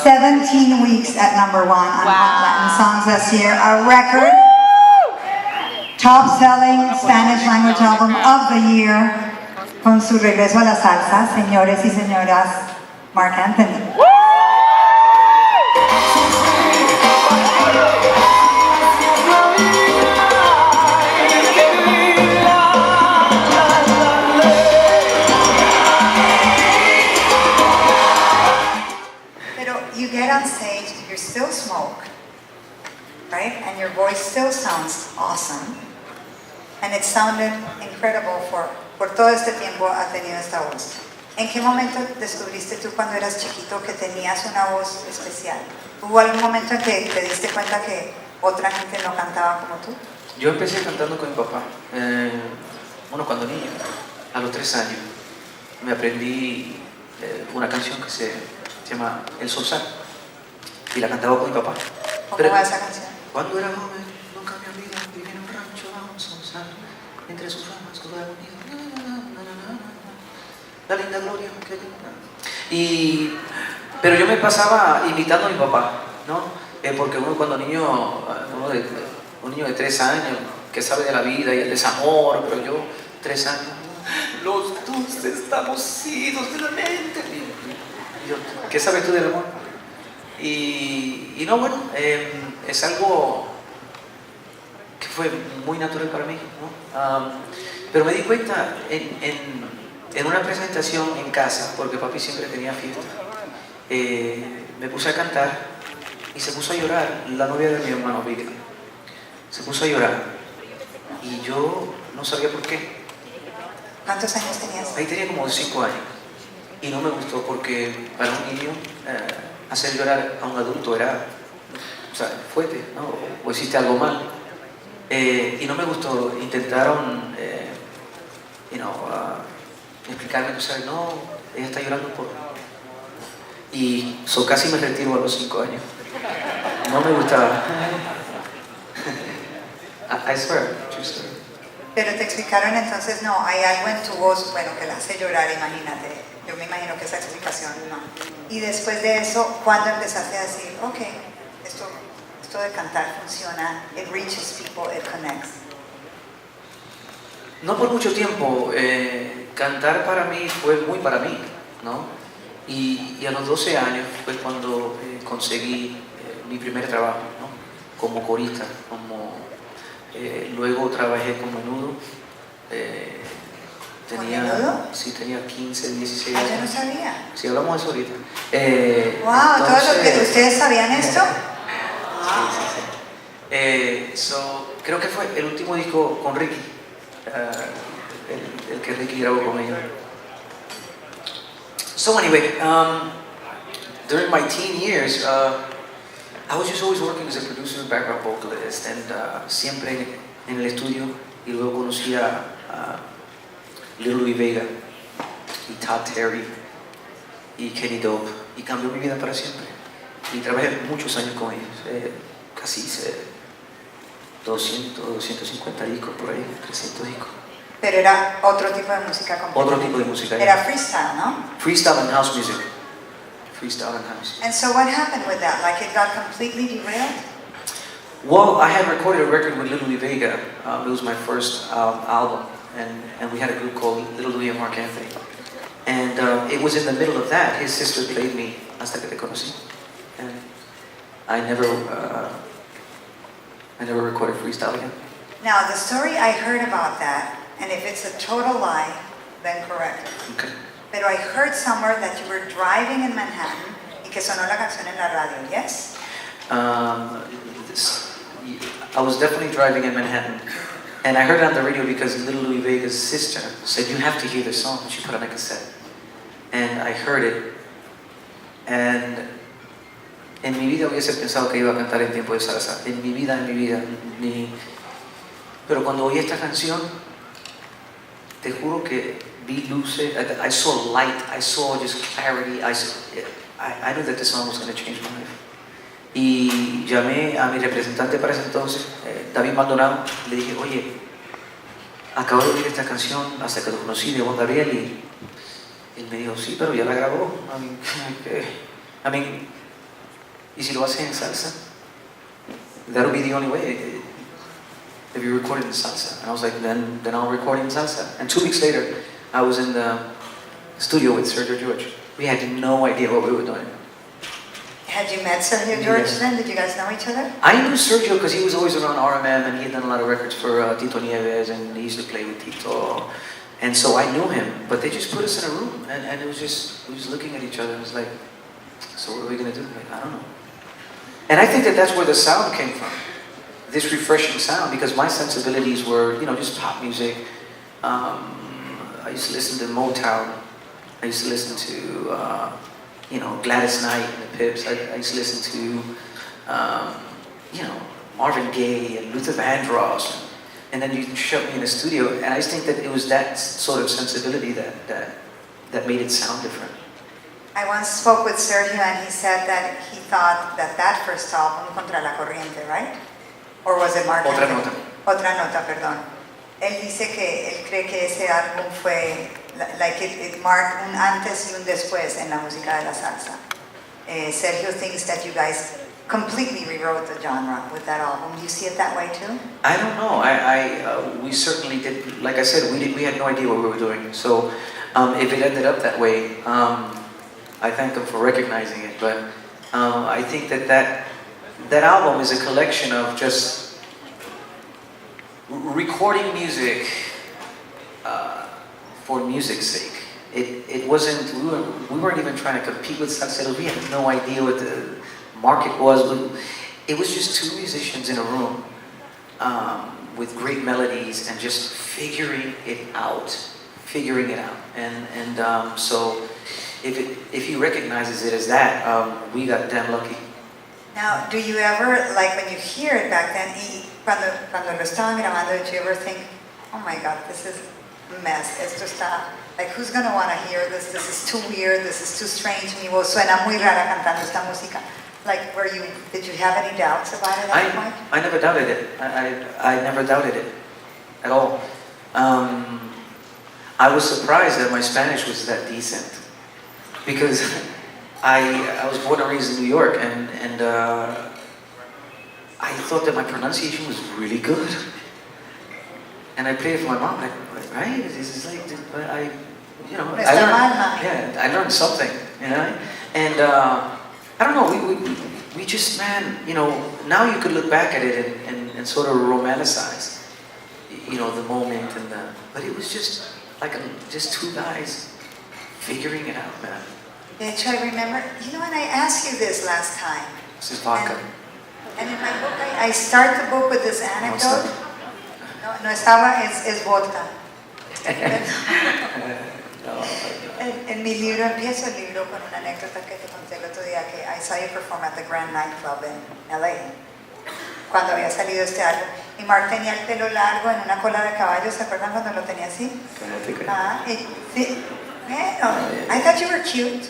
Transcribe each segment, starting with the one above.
17 weeks at #1 on Hot Latin Songs this year, a record. Top-selling Spanish language album of the year, con su regreso a la salsa, señores y señoras, Marc Anthony. Pero you get on stage, you still smoke, right? And your voice still sounds awesome. And it sounded incredible por todo este tiempo ha tenido esta voz. ¿En qué momento descubriste tú cuando eras chiquito que tenías una voz especial? ¿Hubo algún momento en que te diste cuenta que otra gente no cantaba como tú? Yo empecé cantando con mi papá, cuando niño, a los 3 años. Me aprendí una canción que se llama El Sorsal y la cantaba con mi papá. ¿Cómo va esa canción? Cuando era joven, nunca me olvidé, vivía en un rancho bajo un sorsal, entre sus ramas todo era bonito, la linda gloria, qué linda. Pero yo me pasaba imitando a mi papá, ¿no? Porque uno cuando niño, un niño de 3 años, que sabe de la vida y el desamor, pero yo, 3 años, los dulces estamos idos de la mente. Y yo, ¿qué sabes tú del amor? Es algo que fue muy natural para mí, ¿no? Pero me di cuenta en una presentación en casa, porque papi siempre tenía fiesta, me puse a cantar y se puso a llorar la novia de mi hermano Vic. Se puso a llorar y yo no sabía por qué. ¿Cuántos años tenías? Ahí tenía como 5 años y no me gustó porque para un niño hacer llorar a un adulto era, fuerte, ¿no? O hiciste algo mal. Y no me gustó. Intentaron, explicarme, no, ella está llorando por... Y casi me retiro a los 5 años. No me gustaba. I swear, true story. Pero te explicaron entonces, no, hay algo en tu voz, que la hace llorar, imagínate. Yo me imagino que esa explicación, no. Y después de eso, ¿cuándo empezaste a decir, ok, esto de cantar funciona, it reaches people, it connects? No por mucho tiempo. Cantar para mí fue muy para mí, ¿no? Y a los 12 años fue cuando conseguí mi primer trabajo, ¿no? Como corista, luego trabajé como menudo. Sí, tenía 15, 16 años. Yo no sabía. Sí, hablamos de eso ahorita. Wow, ¿todo lo que ustedes sabían esto? Sí. Creo que fue el último disco con Ricky, el que Ricky grabó con ellos. So anyway, during my teen years, I was just always working as a producer, background vocalist, and siempre en el estudio, y luego conocí a Lil Louis Vega y Todd Terry y Kenny Dope, y cambió mi vida para siempre. Y trabajé muchos años con ellos, casi hice 200, 250 discos por ahí, 300 discos. Pero era otro tipo de música completamente. Otro tipo de música. Era freestyle, ¿no? Freestyle and house music. Freestyle and house. And so what happened with that? Like it got completely derailed? Well, I had recorded a record with Lil Louis Vega. It was my first album, and we had a group called Lil Louis and Marc Anthony. And it was in the middle of that. His sister played me Hasta que te conocí, and I never recorded freestyle again. Now the story I heard about that, and if it's a total lie, then correct. Okay. Pero I heard somewhere that you were driving in Manhattan y que sonó la canción en la radio. Yes? I was definitely driving in Manhattan, and I heard it on the radio because Lil Louis Vega's sister said, "You have to hear this song." She put on a cassette, and I heard it, and en mi vida hubiese pensado que iba a cantar en tiempo de salsa. En mi vida, pero cuando oí esta canción, te juro que vi luces. I saw light. I saw just clarity. I knew that the song was going to change my life. Y llamé a mi representante para ese entonces, David Maldonado, le dije, oye, acabo de oír esta canción Hasta que lo conocí de Juan Gabriel, y él me dijo, sí, pero ya la grabó. y si lo haces en salsa, that'll be the only way. If you record it in salsa. And I was like, then I'll record it in salsa. And 2 weeks later, I was in the studio with Sergio George. We had no idea what we were doing. Had you met Sergio George Yes. then? Did you guys know each other? I knew Sergio because he was always around RMM and he had done a lot of records for Tito Nieves and he used to play with Tito. And so I knew him, but they just put us in a room and it was just, we was looking at each other and it was like, so what are we going to do? Like, I don't know. And I think that that's where the sound came from. This refreshing sound, because my sensibilities were, just pop music. I used to listen to Motown. I used to listen to, Gladys Knight and the Pips. I used to listen to, Marvin Gaye and Luther Vandross. And then you shove me in a studio, and I just think that it was that sort of sensibility that made it sound different. I once spoke with Sergio and he said that he thought that first album, Contra la Corriente, right? Or was it Marc? Otra nota. Otra nota, perdón. Él dice que él cree que ese álbum fue, it marked un antes y un después en la música de la salsa. Sergio thinks that you guys completely rewrote the genre with that album. Do you see it that way too? I don't know. We certainly did. Like I said, we had no idea what we were doing. So if it ended up that way, I thank him for recognizing it. But I think that album is a collection of just recording music for music's sake. It wasn't. We weren't even trying to compete with salseros. We had no idea what the market was. It was just two musicians in a room with great melodies and just figuring it out. And so if he recognizes it as that, we got damn lucky. Now, do you ever, like when you hear it back then, cuando lo estaban grabando, did you ever think, oh my God, this is a mess, esto está, like who's going to want to hear this? This is too weird, this is too strange, mi voz suena muy rara cantando esta música. Like, did you have any doubts about it at that point? I never doubted it. I never doubted it at all. I was surprised that my Spanish was that decent because I was born and raised in New York and I thought that my pronunciation was really good. And I played it for my mom, like, right? This is like, I learned something, And I don't know, we just, man, now you could look back at it and sort of romanticize, the moment but it was just like just two guys figuring it out, man. De hecho, I remember, and I asked you this last time. This is vodka. And in my book, I start the book with this anecdote. No estaba, es vodka. En mi libro, empiezo el libro con una anécdota que te conté el otro día, que I saw you perform at the Grand Nightclub in LA, cuando había salido este álbum. Y Marc tenía el pelo largo en una cola de caballo, ¿se acuerdan cuando lo tenía así? Sí. Bueno, I thought you were cute.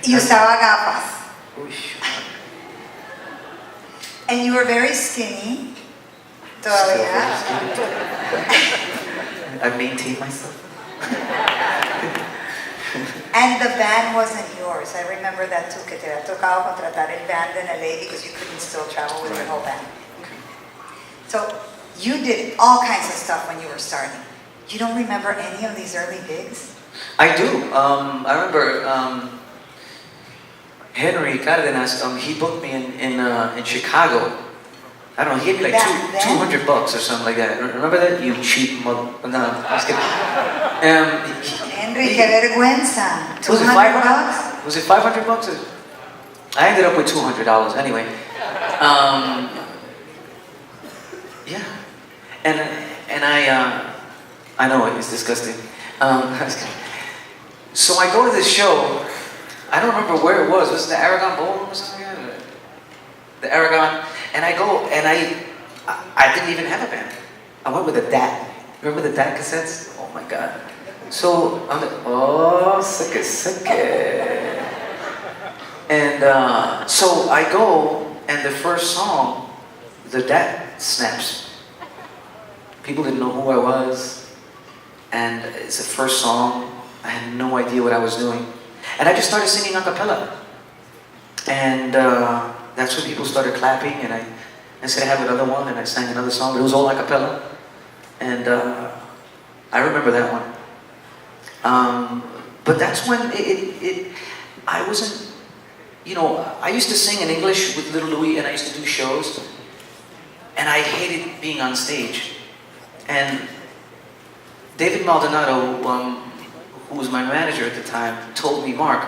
Y usaba gafas. And you were very skinny. Todavía. I maintained myself. And the band wasn't yours. I remember that too, que te había tocado contratar el band in LA because you couldn't still travel with your whole band. So you did all kinds of stuff when you were starting. You don't remember any of these early gigs? I do. I remember Henry Cardenas. He booked me in Chicago. I don't know. He gave me like $200 or something like that. Remember that? You cheap mother. No, I was kidding. Henry, qué vergüenza. Was it $500? Was it $500? I ended up with $200 anyway. Yeah. And I know it's disgusting. So I go to this show. I don't remember where it was. Was it the Aragon Ballroom or something like that? The Aragon. And I go, and I didn't even have a band. I went with a DAT. Remember the DAT cassettes? Oh my God. So I'm like, oh, sick. And so I go, and the first song, the DAT snaps. People didn't know who I was, and it's the first song. I had no idea what I was doing. And I just started singing a cappella. And that's when people started clapping, and I said I have another one, and I sang another song, but it was all a cappella. And I remember that one. But that's when I wasn't, I used to sing in English with Little Louie, and I used to do shows, and I hated being on stage. And David Maldonado, who was my manager at the time, told me, Marc,